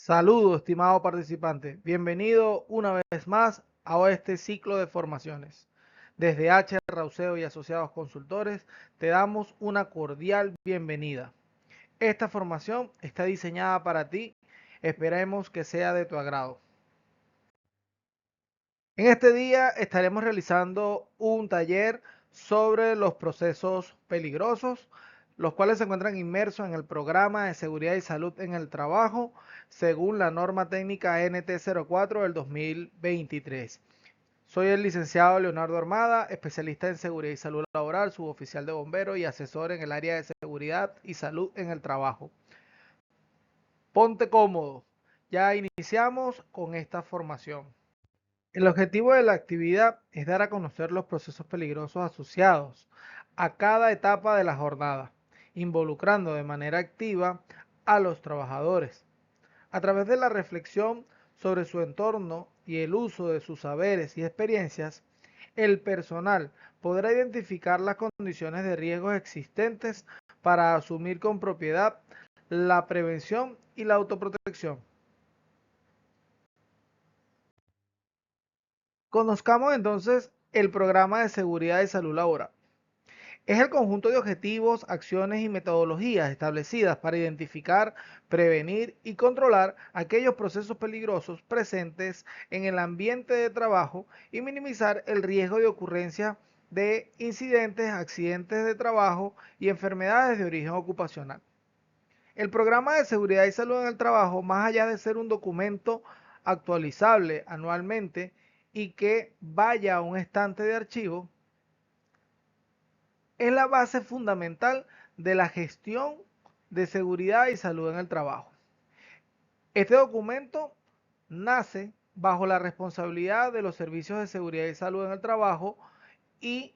Saludos, estimado participante. Bienvenido una vez más a este ciclo de formaciones. Desde H. Rauseo y Asociados Consultores te damos una cordial bienvenida. Esta formación está diseñada para ti. Esperemos que sea de tu agrado. En este día estaremos realizando un taller sobre los procesos peligrosos, los cuales se encuentran inmersos en el programa de seguridad y salud en el trabajo, según la norma técnica NT04 del 2023. Soy el licenciado Leonardo Armada, especialista en seguridad y salud laboral, suboficial de bomberos y asesor en el área de seguridad y salud en el trabajo. Ponte cómodo. Ya iniciamos con esta formación. El objetivo de la actividad es dar a conocer los procesos peligrosos asociados a cada etapa de la jornada, involucrando de manera activa a los trabajadores. A través de la reflexión sobre su entorno y el uso de sus saberes y experiencias, el personal podrá identificar las condiciones de riesgos existentes para asumir con propiedad la prevención y la autoprotección. Conozcamos entonces el programa de seguridad y salud laboral. Es el conjunto de objetivos, acciones y metodologías establecidas para identificar, prevenir y controlar aquellos procesos peligrosos presentes en el ambiente de trabajo y minimizar el riesgo de ocurrencia de incidentes, accidentes de trabajo y enfermedades de origen ocupacional. El programa de seguridad y salud en el trabajo, más allá de ser un documento actualizable anualmente y que vaya a un estante de archivo, es la base fundamental de la gestión de seguridad y salud en el trabajo. Este documento nace bajo la responsabilidad de los servicios de seguridad y salud en el trabajo y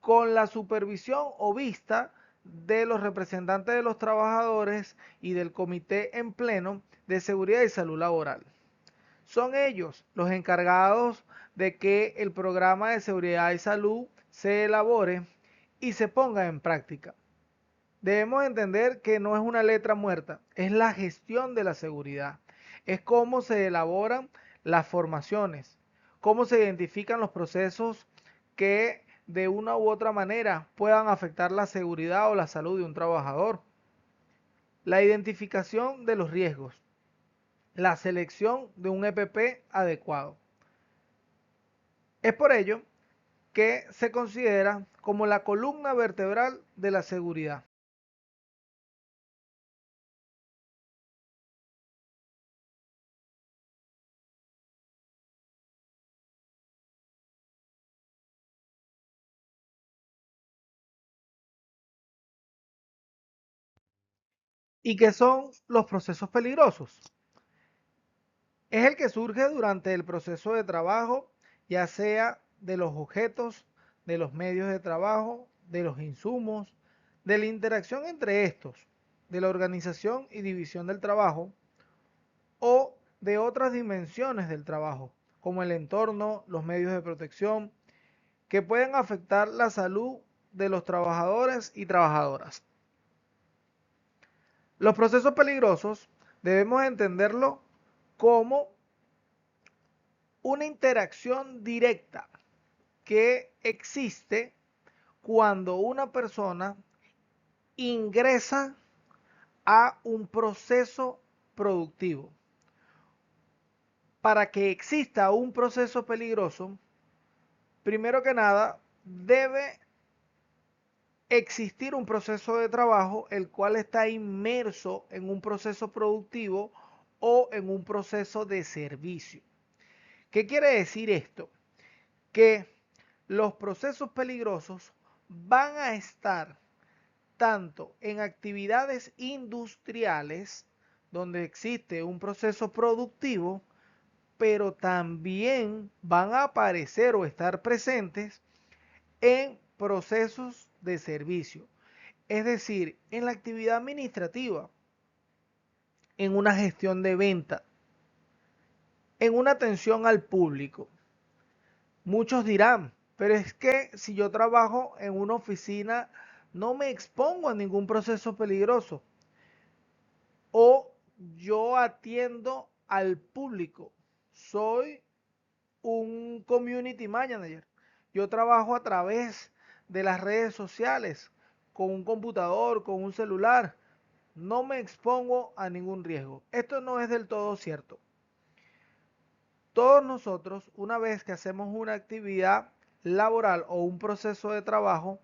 con la supervisión o vista de los representantes de los trabajadores y del Comité en Pleno de Seguridad y Salud Laboral. Son ellos los encargados de que el programa de seguridad y salud se elabore y se ponga en práctica. Debemos entender que no es una letra muerta, es la gestión de la seguridad. Es cómo se elaboran las formaciones, cómo se identifican los procesos que de una u otra manera puedan afectar la seguridad o la salud de un trabajador. La identificación de los riesgos, la selección de un EPP adecuado. Es por ello que se considera como la columna vertebral de la seguridad. ¿Y qué son los procesos peligrosos? Es el que surge durante el proceso de trabajo, ya sea de los objetos, de los medios de trabajo, de los insumos, de la interacción entre estos, de la organización y división del trabajo o de otras dimensiones del trabajo, como el entorno, los medios de protección, que pueden afectar la salud de los trabajadores y trabajadoras. Los procesos peligrosos debemos entenderlo como una interacción directa que existe cuando una persona ingresa a un proceso productivo. Para que exista un proceso peligroso, primero que nada, debe existir un proceso de trabajo el cual está inmerso en un proceso productivo o en un proceso de servicio. ¿Qué quiere decir esto? Que los procesos peligrosos van a estar tanto en actividades industriales, donde existe un proceso productivo, pero también van a aparecer o estar presentes en procesos de servicio. Es decir, en la actividad administrativa, en una gestión de venta, en una atención al público. Muchos dirán, pero es que si yo trabajo en una oficina, no me expongo a ningún proceso peligroso. O yo atiendo al público. Soy un community manager. Yo trabajo a través de las redes sociales, con un computador, con un celular. No me expongo a ningún riesgo. Esto no es del todo cierto. Todos nosotros, una vez que hacemos una actividad laboral o un proceso de trabajo,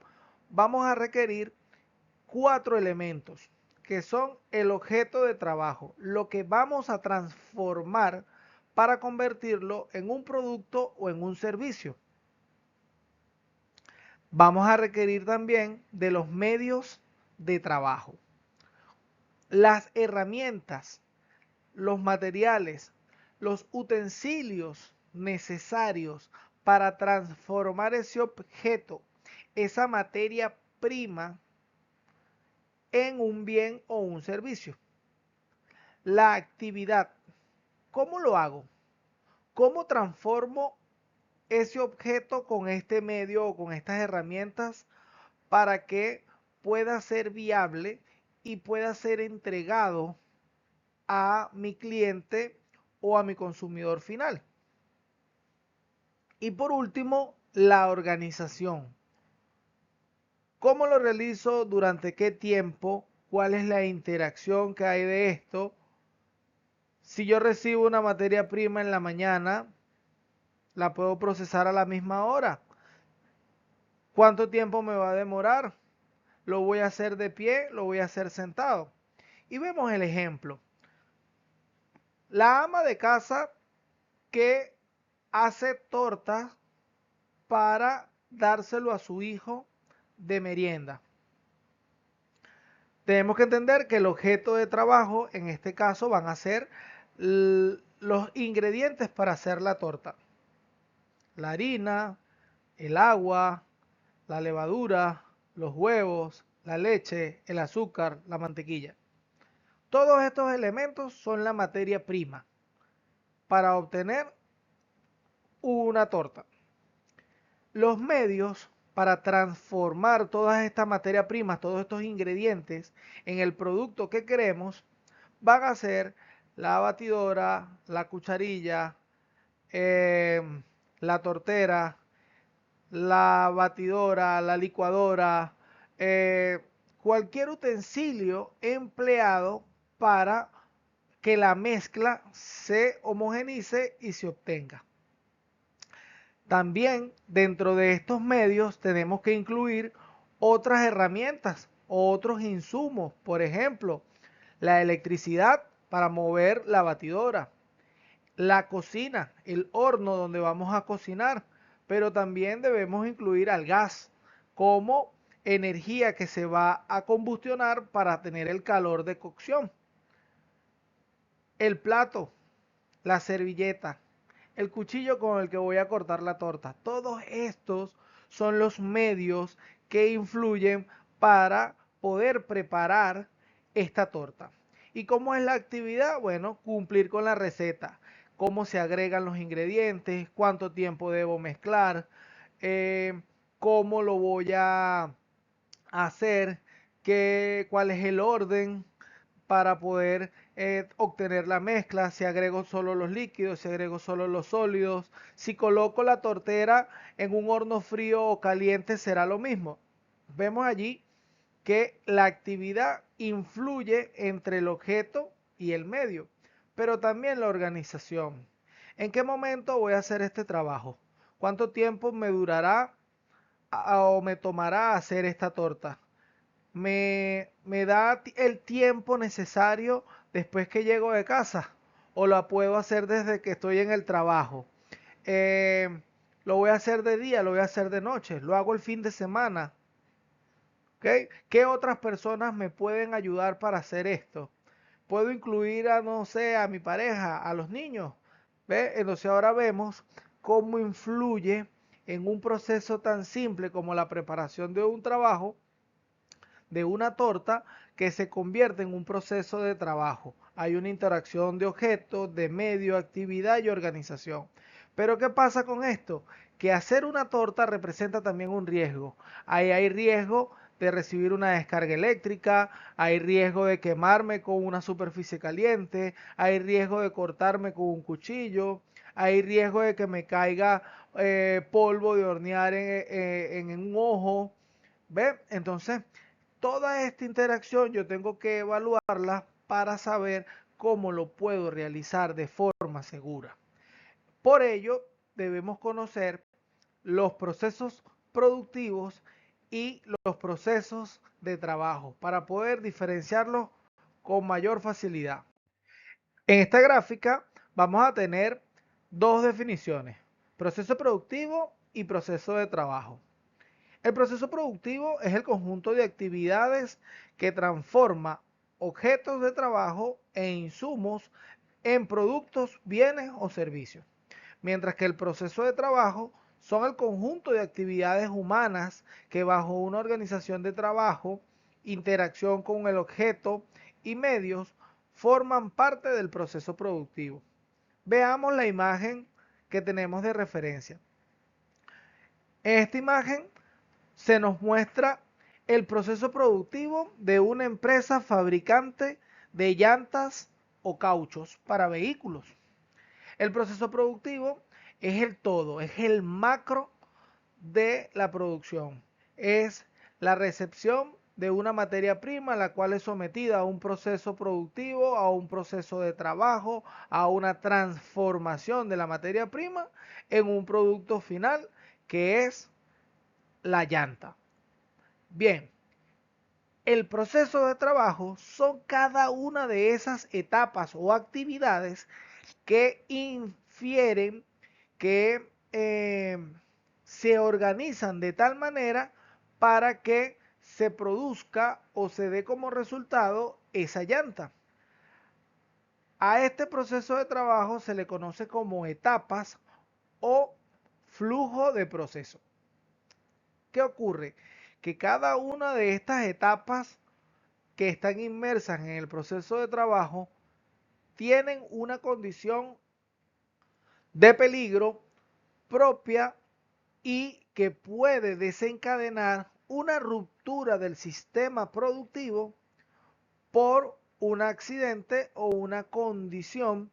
vamos a requerir 4 elementos, que son el objeto de trabajo, lo que vamos a transformar para convertirlo en un producto o en un servicio. Vamos a requerir también de los medios de trabajo, las herramientas, los materiales, los utensilios necesarios para transformar ese objeto, esa materia prima, en un bien o un servicio. La actividad, ¿cómo lo hago? ¿Cómo transformo ese objeto con este medio o con estas herramientas para que pueda ser viable y pueda ser entregado a mi cliente o a mi consumidor final? Y por último, la organización. ¿Cómo lo realizo? ¿Durante qué tiempo? ¿Cuál es la interacción que hay de esto? Si yo recibo una materia prima en la mañana, la puedo procesar a la misma hora. ¿Cuánto tiempo me va a demorar? ¿Lo voy a hacer de pie? ¿Lo voy a hacer sentado? Y vemos el ejemplo. La ama de casa que hace tortas para dárselo a su hijo de merienda. Tenemos que entender que el objeto de trabajo en este caso van a ser los ingredientes para hacer la torta. La harina, el agua, la levadura, los huevos, la leche, el azúcar, la mantequilla. Todos estos elementos son la materia prima para obtener una torta. Los medios para transformar todas estas materias primas, todos estos ingredientes en el producto que queremos, van a ser la batidora, la cucharilla, la tortera, la batidora, la licuadora, cualquier utensilio empleado para que la mezcla se homogenice y se obtenga. También dentro de estos medios tenemos que incluir otras herramientas, otros insumos, por ejemplo, la electricidad para mover la batidora, la cocina, el horno donde vamos a cocinar, pero también debemos incluir al gas como energía que se va a combustionar para tener el calor de cocción. El plato, la servilleta, el cuchillo con el que voy a cortar la torta. Todos estos son los medios que influyen para poder preparar esta torta. ¿Y cómo es la actividad? Bueno, cumplir con la receta. Cómo se agregan los ingredientes, cuánto tiempo debo mezclar, cómo lo voy a hacer, cuál es el orden para poder obtener la mezcla, si agrego solo los líquidos, si agrego solo los sólidos, si coloco la tortera en un horno frío o caliente será lo mismo. Vemos allí que la actividad influye entre el objeto y el medio, pero también la organización. ¿En qué momento voy a hacer este trabajo? ¿Cuánto tiempo me durará o me tomará hacer esta torta? ¿Me da el tiempo necesario después que llego de casa? ¿O la puedo hacer desde que estoy en el trabajo? Eh, ¿Lo voy a hacer de día? ¿Lo voy a hacer de noche? ¿Lo hago el fin de semana? ¿Okay? ¿Qué otras personas me pueden ayudar para hacer esto? ¿Puedo incluir a, no sé, a mi pareja, a los niños? ¿Ve? Entonces ahora vemos cómo influye en un proceso tan simple como la preparación de un trabajo, de una torta, que se convierte en un proceso de trabajo. Hay una interacción de objetos, de medio, actividad y organización. Pero ¿qué pasa con esto? Que hacer una torta representa también un riesgo. Ahí hay riesgo de recibir una descarga eléctrica, hay riesgo de quemarme con una superficie caliente, hay riesgo de cortarme con un cuchillo, hay riesgo de que me caiga polvo de hornear en un ojo. ¿Ve? Entonces, toda esta interacción yo tengo que evaluarla para saber cómo lo puedo realizar de forma segura. Por ello, debemos conocer los procesos productivos y los procesos de trabajo para poder diferenciarlos con mayor facilidad. En esta gráfica vamos a tener dos definiciones, proceso productivo y proceso de trabajo. El proceso productivo es el conjunto de actividades que transforma objetos de trabajo e insumos en productos, bienes o servicios, mientras que el proceso de trabajo son el conjunto de actividades humanas que bajo una organización de trabajo, interacción con el objeto y medios forman parte del proceso productivo. Veamos la imagen que tenemos de referencia. En esta imagen se nos muestra el proceso productivo de una empresa fabricante de llantas o cauchos para vehículos. El proceso productivo es el todo, es el macro de la producción. Es la recepción de una materia prima, la cual es sometida a un proceso productivo, a un proceso de trabajo, a una transformación de la materia prima en un producto final que es la llanta. Bien, el proceso de trabajo son cada una de esas etapas o actividades que infieren que se organizan de tal manera para que se produzca o se dé como resultado esa llanta. A este proceso de trabajo se le conoce como etapas o flujo de proceso. ¿Qué ocurre? Que cada una de estas etapas que están inmersas en el proceso de trabajo tienen una condición de peligro propia y que puede desencadenar una ruptura del sistema productivo por un accidente o una condición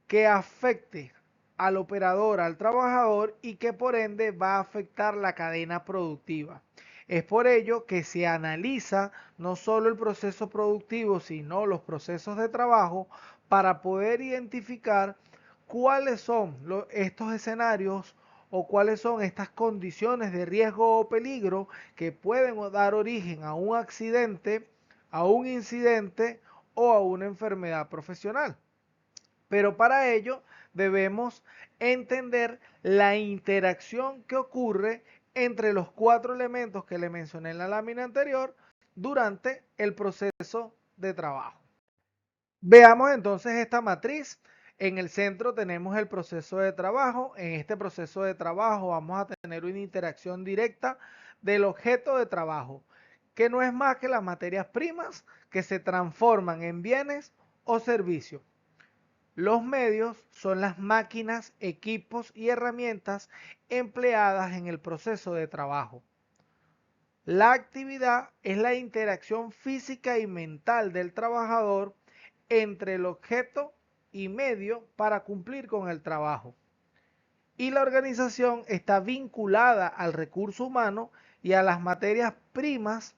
que afecte al operador, al trabajador y que por ende va a afectar la cadena productiva. Es por ello que se analiza no solo el proceso productivo, sino los procesos de trabajo para poder identificar cuáles son estos escenarios o cuáles son estas condiciones de riesgo o peligro que pueden dar origen a un accidente, a un incidente o a una enfermedad profesional. Pero para ello debemos entender la interacción que ocurre entre los cuatro elementos que le mencioné en la lámina anterior durante el proceso de trabajo. Veamos entonces esta matriz. En el centro tenemos el proceso de trabajo. En este proceso de trabajo vamos a tener una interacción directa del objeto de trabajo, que no es más que las materias primas que se transforman en bienes o servicios. Los medios son las máquinas, equipos y herramientas empleadas en el proceso de trabajo. La actividad es la interacción física y mental del trabajador entre el objeto y medio para cumplir con el trabajo. Y la organización está vinculada al recurso humano y a las materias primas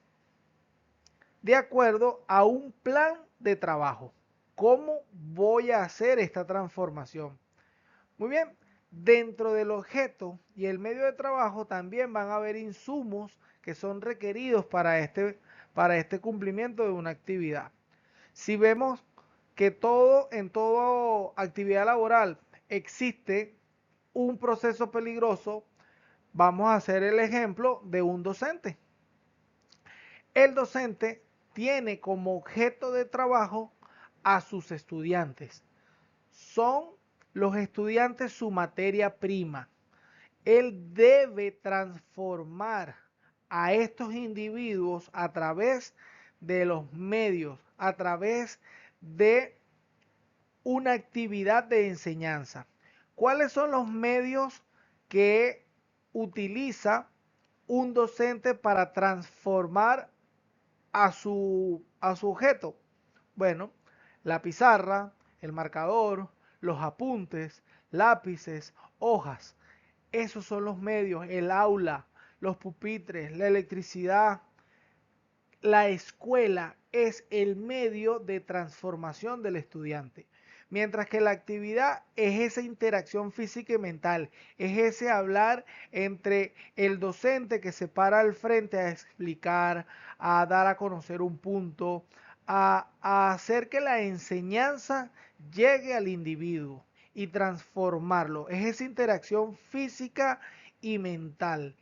de acuerdo a un plan de trabajo. ¿Cómo voy a hacer esta transformación? Muy bien, dentro del objeto y el medio de trabajo también van a haber insumos que son requeridos para este cumplimiento de una actividad. Si vemos que en toda actividad laboral existe un proceso peligroso, vamos a hacer el ejemplo de un docente. El docente tiene como objeto de trabajo a sus estudiantes. Son los estudiantes su materia prima. Él debe transformar a estos individuos a través de los medios, a través de una actividad de enseñanza. ¿Cuáles son los medios que utiliza un docente para transformar a su objeto? Bueno, la pizarra, el marcador, los apuntes, lápices, hojas. Esos son los medios, el aula, los pupitres, la electricidad. La escuela es el medio de transformación del estudiante, mientras que la actividad es esa interacción física y mental, es ese hablar entre el docente que se para al frente a explicar, a dar a conocer un punto, a hacer que la enseñanza llegue al individuo y transformarlo. Es esa interacción física y mental.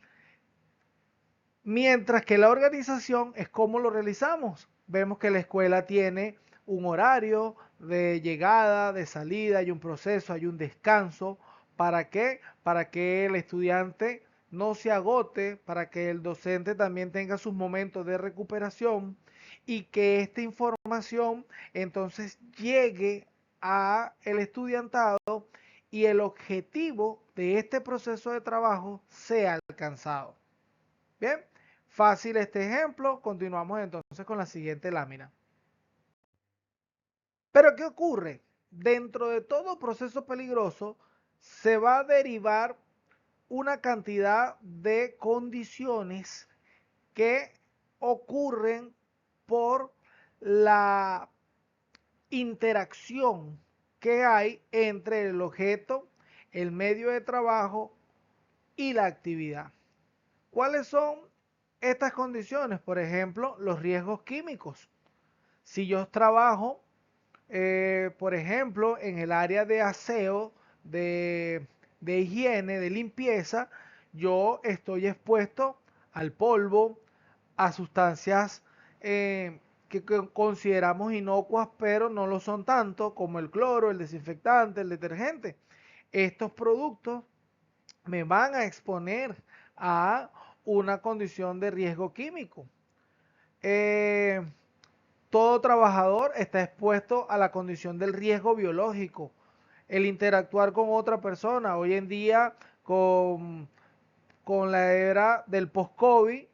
Mientras que la organización es cómo lo realizamos. Vemos que la escuela tiene un horario de llegada, de salida, hay un proceso, hay un descanso. ¿Para qué? Para que el estudiante no se agote, para que el docente también tenga sus momentos de recuperación y que esta información entonces llegue a el estudiantado y el objetivo de este proceso de trabajo sea alcanzado. Bien, fácil este ejemplo. Continuamos entonces con la siguiente lámina. Pero ¿qué ocurre? Dentro de todo proceso peligroso se va a derivar una cantidad de condiciones que ocurren por la interacción que hay entre el objeto, el medio de trabajo y la actividad. ¿Cuáles son estas condiciones? Por ejemplo, los riesgos químicos. Si yo trabajo, por ejemplo, en el área de aseo, de higiene, de limpieza, yo estoy expuesto al polvo, a sustancias que consideramos inocuas, pero no lo son tanto, como el cloro, el desinfectante, el detergente. Estos productos me van a exponer a una condición de riesgo químico. Eh, Todo trabajador está expuesto a la condición del riesgo biológico. El interactuar con otra persona, hoy en día con la era del post-COVID,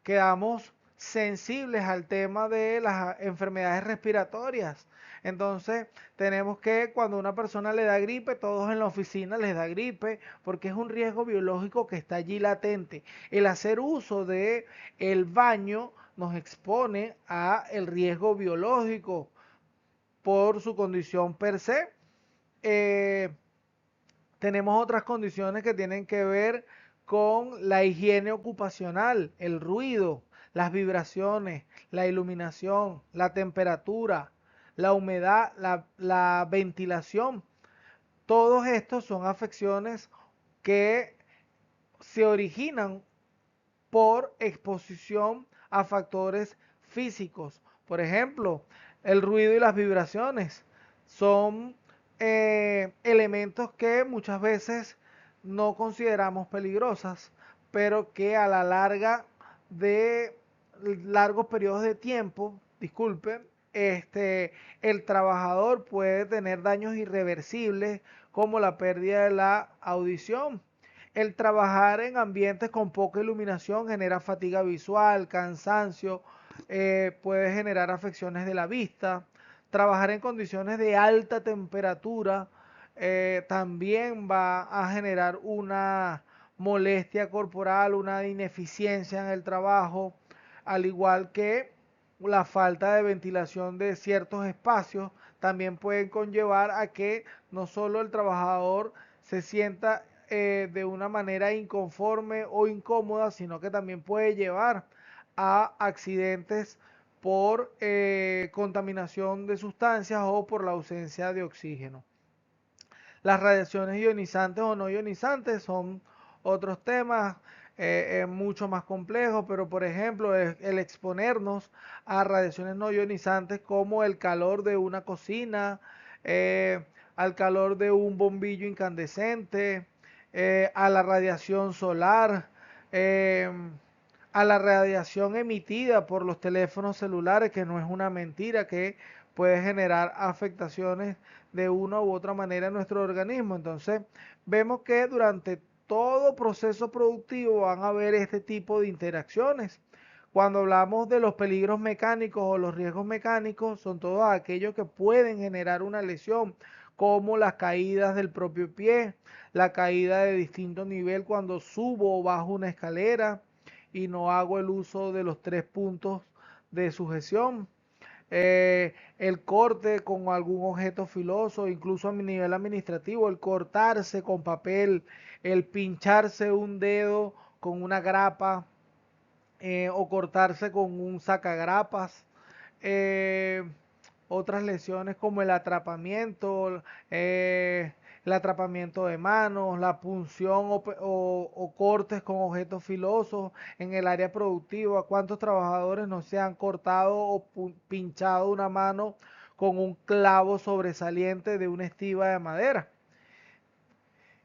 quedamos sensibles al tema de las enfermedades respiratorias. Entonces, tenemos que cuando una persona le da gripe, todos en la oficina les da gripe, porque es un riesgo biológico que está allí latente. El hacer uso de el baño nos expone a el riesgo biológico por su condición per se. Eh, Tenemos otras condiciones que tienen que ver con la higiene ocupacional, el ruido, las vibraciones, la iluminación, la temperatura, la humedad, la ventilación. Todos estos son afecciones que se originan por exposición a factores físicos. Por ejemplo, el ruido y las vibraciones son elementos que muchas veces no consideramos peligrosas, pero que a la larga de largos periodos de tiempo, disculpen, el trabajador puede tener daños irreversibles como la pérdida de la audición. El trabajar en ambientes con poca iluminación genera fatiga visual, cansancio, puede generar afecciones de la vista. Trabajar en condiciones de alta temperatura también va a generar una molestia corporal, una ineficiencia en el trabajo, al igual que la falta de ventilación de ciertos espacios también pueden conllevar a que no solo el trabajador se sienta de una manera inconforme o incómoda, sino que también puede llevar a accidentes por contaminación de sustancias o por la ausencia de oxígeno. Las radiaciones ionizantes o no ionizantes son otros temas mucho más complejos, pero por ejemplo el exponernos a radiaciones no ionizantes como el calor de una cocina, eh, al calor de un bombillo incandescente, a la radiación solar, eh, a la radiación emitida por los teléfonos celulares, que no es una mentira, que puede generar afectaciones de una u otra manera en nuestro organismo. Entonces, vemos que durante todo proceso productivo van a haber este tipo de interacciones. Cuando hablamos de los peligros mecánicos o los riesgos mecánicos, son todos aquellos que pueden generar una lesión, como las caídas del propio pie, la caída de distinto nivel cuando subo o bajo una escalera y no hago el uso de los 3 puntos de sujeción. El corte con algún objeto filoso, incluso a mi nivel administrativo, el cortarse con papel, el pincharse un dedo con una grapa, o cortarse con un sacagrapas. Eh, Otras lesiones como el atrapamiento de manos, la punción o cortes con objetos filosos en el área productiva. ¿Cuántos trabajadores no se han cortado o pinchado una mano con un clavo sobresaliente de una estiba de madera?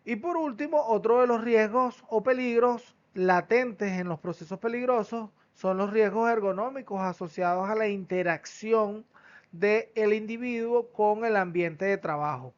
Y por último, otro de los riesgos o peligros latentes en los procesos peligrosos son los riesgos ergonómicos asociados a la interacción del individuo con el ambiente de trabajo.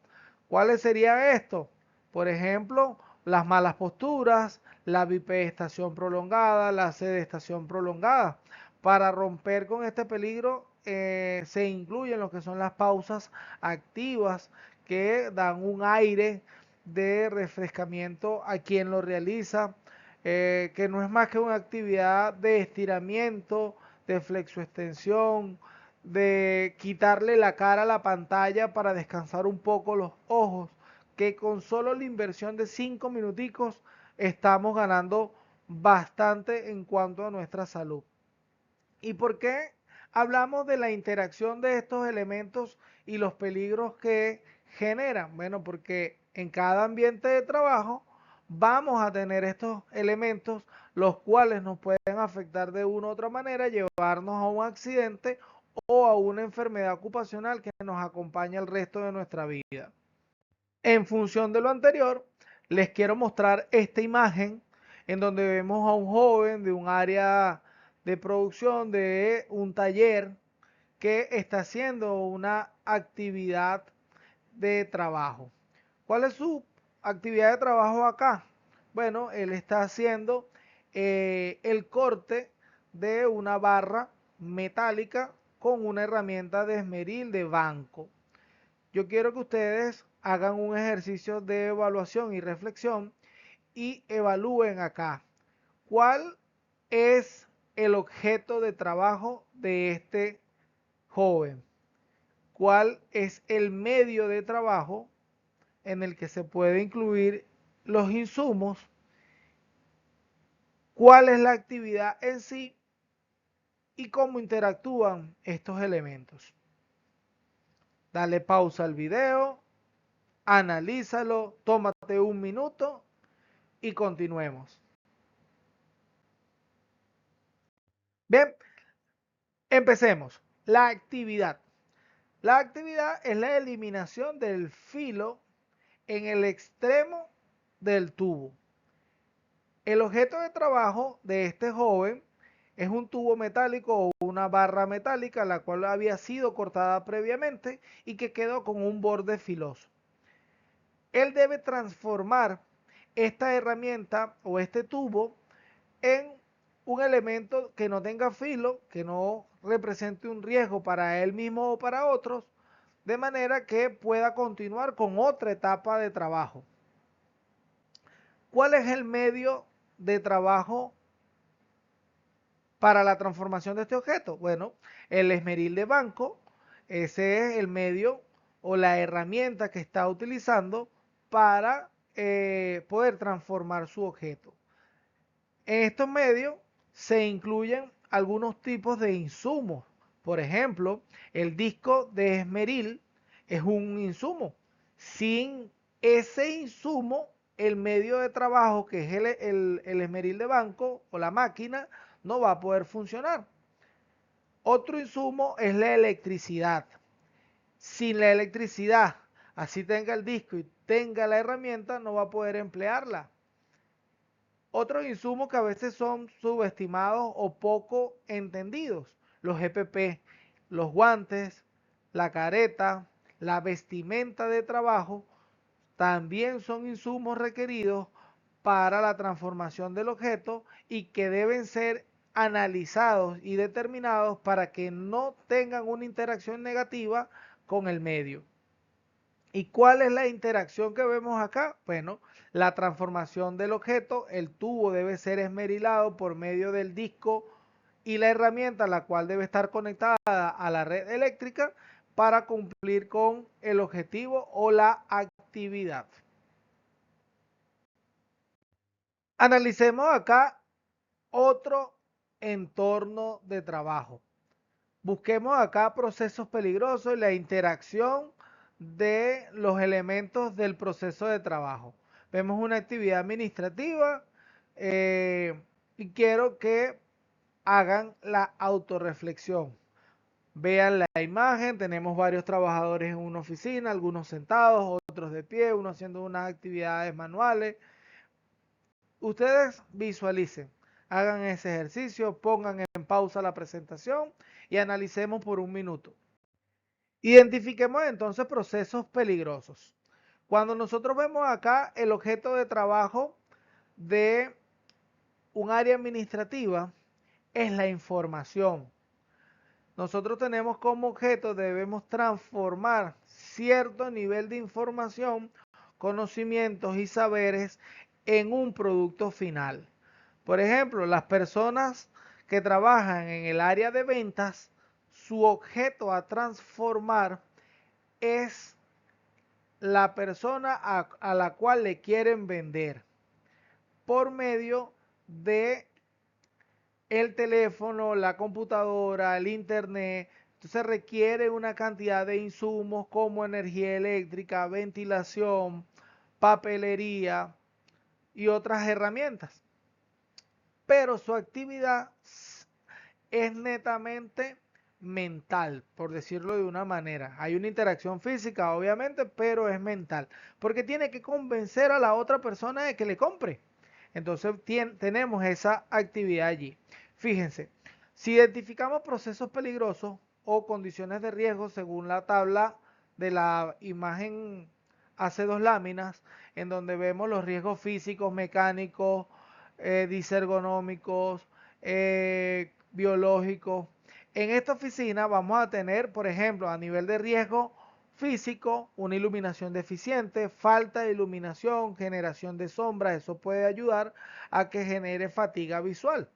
¿Cuáles serían estos? Por ejemplo, las malas posturas, la bipedestación prolongada, la sedestación prolongada. Para romper con este peligro se incluyen lo que son las pausas activas que dan un aire de refrescamiento a quien lo realiza, que no es más que una actividad de estiramiento, de flexoextensión, de quitarle la cara a la pantalla para descansar un poco los ojos, que con solo la inversión de 5 minuticos estamos ganando bastante en cuanto a nuestra salud. ¿Y por qué hablamos de la interacción de estos elementos y los peligros que generan? Bueno, porque en cada ambiente de trabajo vamos a tener estos elementos, los cuales nos pueden afectar de una u otra manera, llevarnos a un accidente o a una enfermedad ocupacional que nos acompaña el resto de nuestra vida. En función de lo anterior, les quiero mostrar esta imagen en donde vemos a un joven de un área de producción de un taller que está haciendo una actividad de trabajo. ¿Cuál es su actividad de trabajo acá? Bueno, él está haciendo el corte de una barra metálica con una herramienta de esmeril de banco. Yo quiero que ustedes hagan un ejercicio de evaluación y reflexión y evalúen acá cuál es el objeto de trabajo de este joven, cuál es el medio de trabajo en el que se puede incluir los insumos, cuál es la actividad en sí y cómo interactúan estos elementos. Dale pausa al video, analízalo, tómate un minuto y continuemos. Bien, empecemos. La actividad. La actividad es la eliminación del filo en el extremo del tubo. El objeto de trabajo de este joven es un tubo metálico o una barra metálica, la cual había sido cortada previamente y que quedó con un borde filoso. Él debe transformar esta herramienta o este tubo en un elemento que no tenga filo, que no represente un riesgo para él mismo o para otros, de manera que pueda continuar con otra etapa de trabajo. ¿Cuál es el medio de trabajo para la transformación de este objeto? Bueno, el esmeril de banco, ese es el medio o la herramienta que está utilizando para poder transformar su objeto. En estos medios se incluyen algunos tipos de insumos. Por ejemplo, el disco de esmeril es un insumo. Sin ese insumo, el medio de trabajo, que es el esmeril de banco o la máquina, no va a poder funcionar. Otro insumo es la electricidad. Sin la electricidad, así tenga el disco y tenga la herramienta, no va a poder emplearla. Otros insumos que a veces son subestimados o poco entendidos: los EPP, los guantes, la careta, la vestimenta de trabajo, también son insumos requeridos para la transformación del objeto y que deben ser analizados y determinados para que no tengan una interacción negativa con el medio. ¿Y cuál es la interacción que vemos acá? Bueno, la transformación del objeto, el tubo debe ser esmerilado por medio del disco y la herramienta, la cual debe estar conectada a la red eléctrica para cumplir con el objetivo o la actividad. Analicemos acá otro entorno de trabajo. Busquemos acá procesos peligrosos y la interacción de los elementos del proceso de trabajo. Vemos una actividad administrativa y quiero que hagan la autorreflexión. Vean la imagen, tenemos varios trabajadores en una oficina, algunos sentados, otros de pie, unos haciendo unas actividades manuales. Ustedes visualicen, hagan ese ejercicio, pongan en pausa la presentación y analicemos por un minuto. Identifiquemos entonces procesos peligrosos. Cuando nosotros vemos acá el objeto de trabajo de un área administrativa, es la información. Nosotros tenemos como objeto, debemos transformar cierto nivel de información, conocimientos y saberes en un producto final. Por ejemplo, las personas que trabajan en el área de ventas, su objeto a transformar es la persona a la cual le quieren vender por medio de el teléfono, la computadora, el internet. Entonces requiere una cantidad de insumos como energía eléctrica, ventilación, papelería y otras herramientas. Pero su actividad es netamente mental, por decirlo de una manera. Hay una interacción física, obviamente, pero es mental, porque tiene que convencer a la otra persona de que le compre. Entonces tenemos esa actividad allí. Fíjense, si identificamos procesos peligrosos o condiciones de riesgo según la tabla de la imagen hace dos láminas, en donde vemos los riesgos físicos, mecánicos, disergonómicos, biológicos. En esta oficina vamos a tener, por ejemplo, a nivel de riesgo físico, una iluminación deficiente, falta de iluminación, generación de sombras, eso puede ayudar a que genere fatiga visual.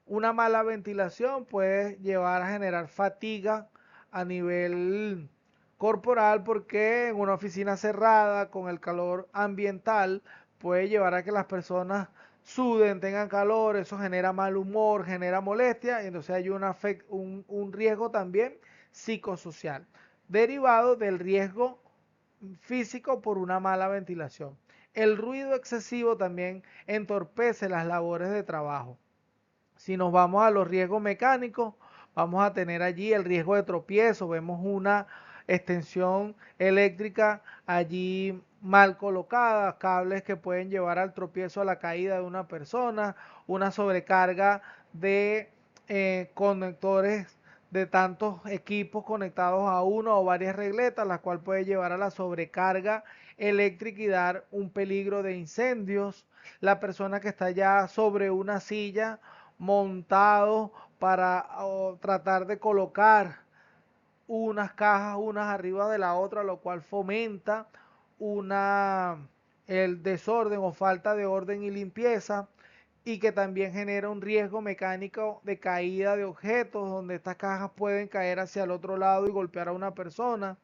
Una mala ventilación puede llevar a generar fatiga a nivel corporal porque en una oficina cerrada con el calor ambiental puede llevar a que las personas suden, tengan calor, eso genera mal humor, genera molestia y entonces hay un riesgo también psicosocial derivado del riesgo físico por una mala ventilación. El ruido excesivo también entorpece las labores de trabajo. Si nos vamos a los riesgos mecánicos, vamos a tener allí el riesgo de tropiezo. Vemos una extensión eléctrica allí mal colocada, cables que pueden llevar al tropiezo, a la caída de una persona, una sobrecarga de conectores de tantos equipos conectados a uno o varias regletas, la cual puede llevar a la sobrecarga eléctrica y dar un peligro de incendios. La persona que está ya sobre una silla montado para tratar de colocar unas cajas unas arriba de la otra, lo cual fomenta una, el desorden o falta de orden y limpieza y que también genera un riesgo mecánico de caída de objetos donde estas cajas pueden caer hacia el otro lado y golpear a una persona.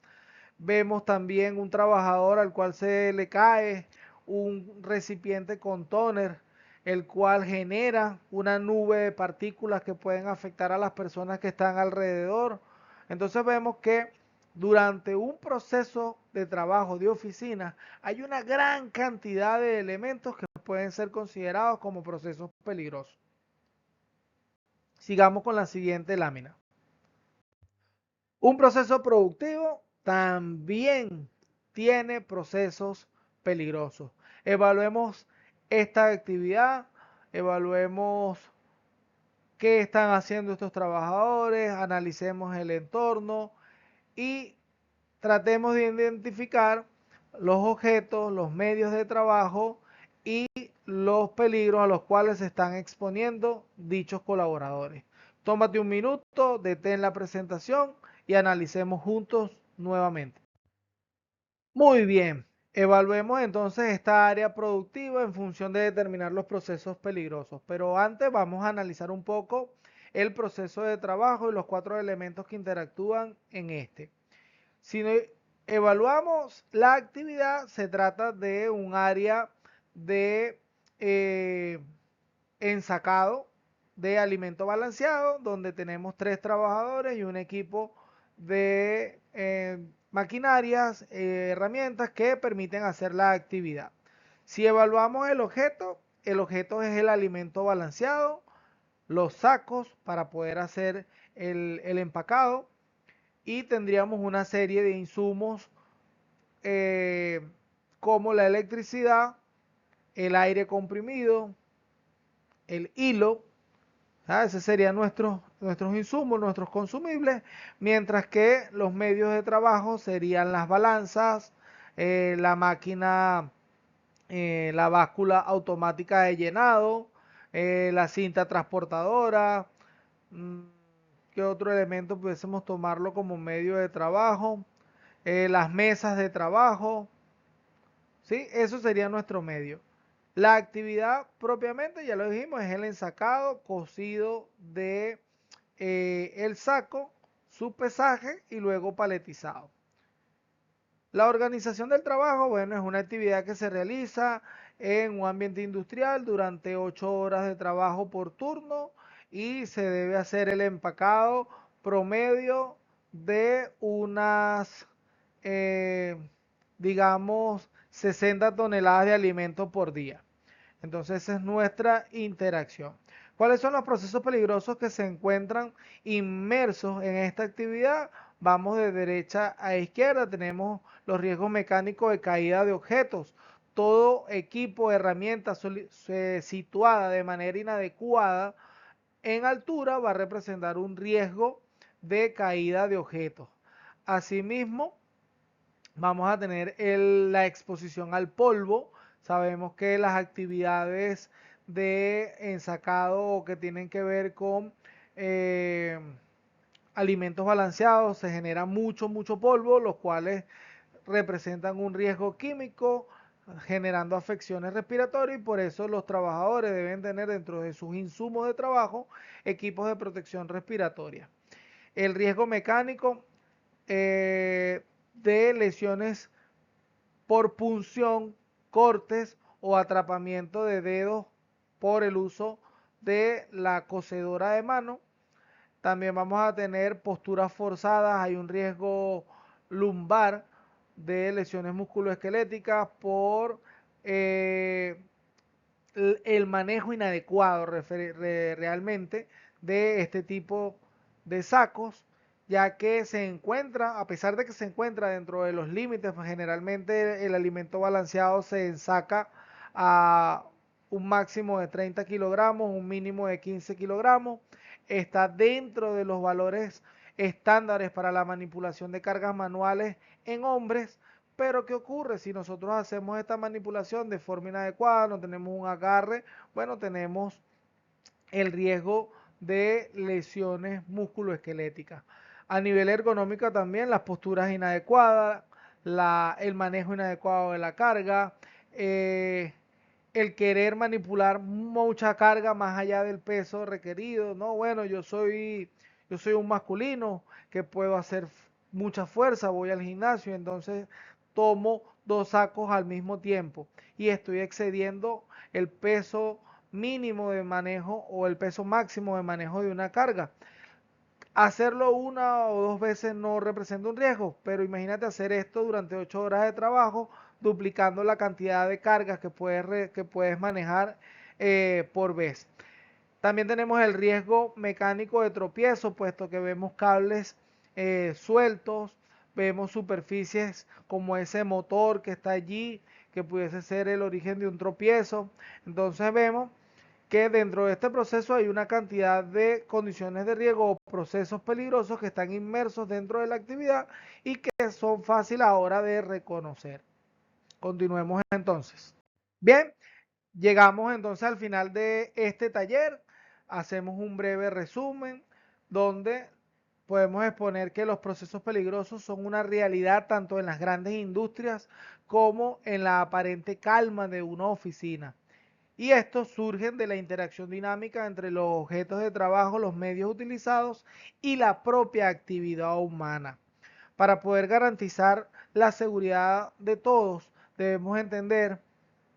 Vemos también un trabajador al cual se le cae un recipiente con tóner, el cual genera una nube de partículas que pueden afectar a las personas que están alrededor. Entonces vemos que durante un proceso de trabajo de oficina hay una gran cantidad de elementos que pueden ser considerados como procesos peligrosos. Sigamos con la siguiente lámina. Un proceso productivo también tiene procesos peligrosos. Evaluemos esta actividad, evaluemos qué están haciendo estos trabajadores, analicemos el entorno y tratemos de identificar los objetos, los medios de trabajo y los peligros a los cuales se están exponiendo dichos colaboradores. Tómate un minuto, detén la presentación y analicemos juntos nuevamente. Muy bien, evaluemos entonces esta área productiva en función de determinar los procesos peligrosos, pero antes vamos a analizar un poco el proceso de trabajo y los 4 elementos que interactúan en este. Si evaluamos la actividad, se trata de un área de ensacado de alimento balanceado, donde tenemos 3 trabajadores y un equipo de maquinarias, herramientas que permiten hacer la actividad. Si evaluamos el objeto es el alimento balanceado, los sacos para poder hacer el empacado, y tendríamos una serie de insumos como la electricidad, el aire comprimido, el hilo. Ese serían nuestros insumos, nuestros consumibles, mientras que los medios de trabajo serían las balanzas, la máquina, la báscula automática de llenado, la cinta transportadora. ¿Qué otro elemento pudiésemos tomarlo como medio de trabajo? Las mesas de trabajo. ¿Sí? Eso sería nuestro medio. La actividad propiamente, ya lo dijimos, es el ensacado, cosido de el saco, su pesaje y luego paletizado. La organización del trabajo, bueno, es una actividad que se realiza en un ambiente industrial durante 8 horas de trabajo por turno y se debe hacer el empacado promedio de unas, digamos, 60 toneladas de alimentos por día. Entonces esa es nuestra interacción. ¿Cuáles son los procesos peligrosos que se encuentran inmersos en esta actividad? Vamos de derecha a izquierda, tenemos los riesgos mecánicos de caída de objetos. Todo equipo, herramienta situada de manera inadecuada en altura va a representar un riesgo de caída de objetos. Asimismo, vamos a tener la exposición al polvo. Sabemos que las actividades de ensacado que tienen que ver con alimentos balanceados se genera mucho polvo, los cuales representan un riesgo químico generando afecciones respiratorias, y por eso los trabajadores deben tener dentro de sus insumos de trabajo equipos de protección respiratoria. El riesgo mecánico de lesiones por punción, cortes o atrapamiento de dedos por el uso de la cocedora de mano. También vamos a tener posturas forzadas, hay un riesgo lumbar de lesiones musculoesqueléticas por el manejo inadecuado realmente de este tipo de sacos, ya que se encuentra, a pesar de que se encuentra dentro de los límites, pues generalmente el alimento balanceado se ensaca a un máximo de 30 kilogramos, un mínimo de 15 kilogramos, está dentro de los valores estándares para la manipulación de cargas manuales en hombres. Pero ¿qué ocurre si nosotros hacemos esta manipulación de forma inadecuada, no tenemos un agarre? Bueno, tenemos el riesgo de lesiones musculoesqueléticas. A nivel ergonómico también, las posturas inadecuadas, el manejo inadecuado de la carga, el querer manipular mucha carga más allá del peso requerido. No, bueno, yo soy un masculino que puedo hacer mucha fuerza, voy al gimnasio, entonces tomo 2 sacos al mismo tiempo y estoy excediendo el peso mínimo de manejo o el peso máximo de manejo de una carga. Hacerlo 1 o 2 veces no representa un riesgo, pero imagínate hacer esto durante 8 horas de trabajo, duplicando la cantidad de cargas que puedes manejar por vez. También tenemos el riesgo mecánico de tropiezo, puesto que vemos cables sueltos, vemos superficies como ese motor que está allí, que pudiese ser el origen de un tropiezo. Entonces vemos que dentro de este proceso hay una cantidad de condiciones de riesgo o procesos peligrosos que están inmersos dentro de la actividad y que son fáciles ahora de reconocer. Continuemos entonces. Bien, Llegamos entonces al final de este taller, hacemos un breve resumen donde podemos exponer que los procesos peligrosos son una realidad tanto en las grandes industrias como en la aparente calma de una oficina. Y estos surgen de la interacción dinámica entre los objetos de trabajo, los medios utilizados y la propia actividad humana. Para poder garantizar la seguridad de todos, debemos entender,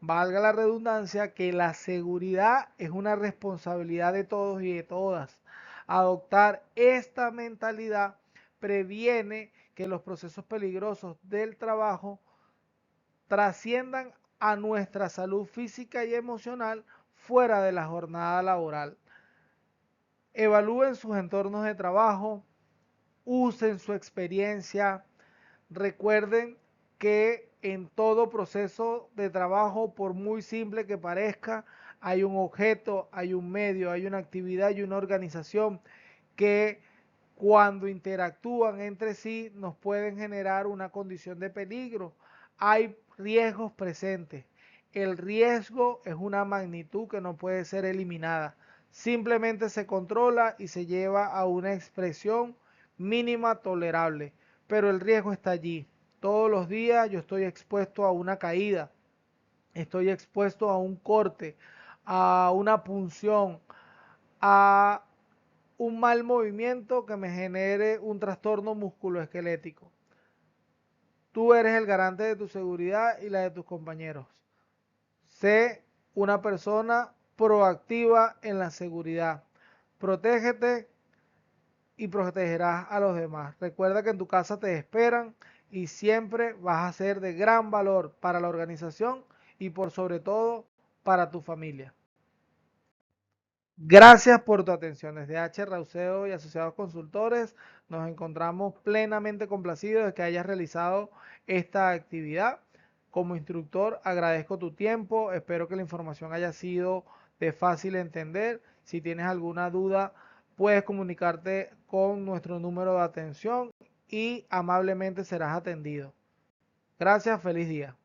valga la redundancia, que la seguridad es una responsabilidad de todos y de todas. Adoptar esta mentalidad previene que los procesos peligrosos del trabajo trasciendan a nuestra salud física y emocional fuera de la jornada laboral. Evalúen sus entornos de trabajo, usen su experiencia. Recuerden que en todo proceso de trabajo, por muy simple que parezca, hay un objeto, hay un medio, hay una actividad y una organización que cuando interactúan entre sí nos pueden generar una condición de peligro. Hay riesgos presentes. El riesgo es una magnitud que no puede ser eliminada. Simplemente se controla y se lleva a una expresión mínima tolerable, pero el riesgo está allí. Todos los días yo estoy expuesto a una caída, estoy expuesto a un corte, a una punción, a un mal movimiento que me genere un trastorno musculoesquelético. Tú eres el garante de tu seguridad y la de tus compañeros. Sé una persona proactiva en la seguridad. Protégete y protegerás a los demás. Recuerda que en tu casa te esperan y siempre vas a ser de gran valor para la organización y por sobre todo para tu familia. Gracias por tu atención. Desde H. Rauseo y Asociados Consultores nos encontramos plenamente complacidos de que hayas realizado esta actividad. Como instructor agradezco tu tiempo, espero que la información haya sido de fácil entender. Si tienes alguna duda, puedes comunicarte con nuestro número de atención y amablemente serás atendido. Gracias, feliz día.